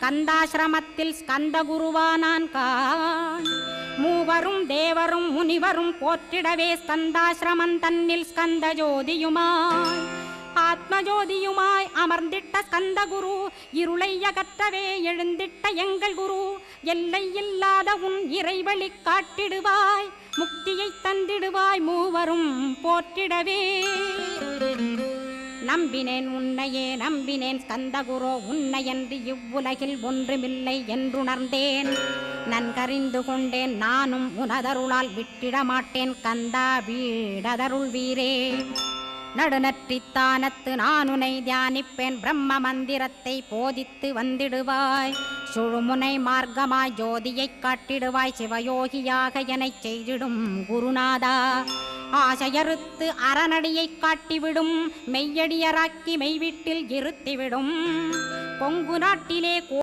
ஸ்கந்தாசிரமத்தில் ஸ்கந்த குருவானான் காண். மூவரும் தேவரும் முனிவரும் போற்றிடவே ஸ்கந்தாசிரமம் தன்னில் ஸ்கந்த ஜோதியுமாய் ஆத்மஜோதியுமாய் அமர்ந்திட்ட ஸ்கந்த குரு இருளை அகற்றவே எழுந்திட்ட எங்கள் குரு. எல்லை இல்லாத உன் இறைவழி காட்டிடுவாய், முக்தியை தந்திடுவாய் மூவரும் போற்றிடவே. நம்பினேன் உன்னையே நம்பினேன் ஸ்கந்தகுரோ, உன்னையன்றி இவ்வுலகில் ஒன்றுமில்லை என்றுணர்ந்தேன். நன்கறிந்து கொண்டேன் நானும் உனதருளால் விட்டிட மாட்டேன் கந்தா வீடதருள் வீரே. நடுநற்றித்தானத்து நானுனை தியானிப்பேன், பிரம்ம மந்திரத்தை போதித்து வந்திடுவாய். சுழுமுனை மார்க்கமாய் ஜோதியை காட்டிடுவாய், சிவயோகியாக எனச் செய்திடும் குருநாதா. ஆசையறுத்து அறநடியை காட்டிவிடும், மெய்யடியராக்கி மெய்வீட்டில் இருத்திவிடும். கொங்கு நாட்டிலே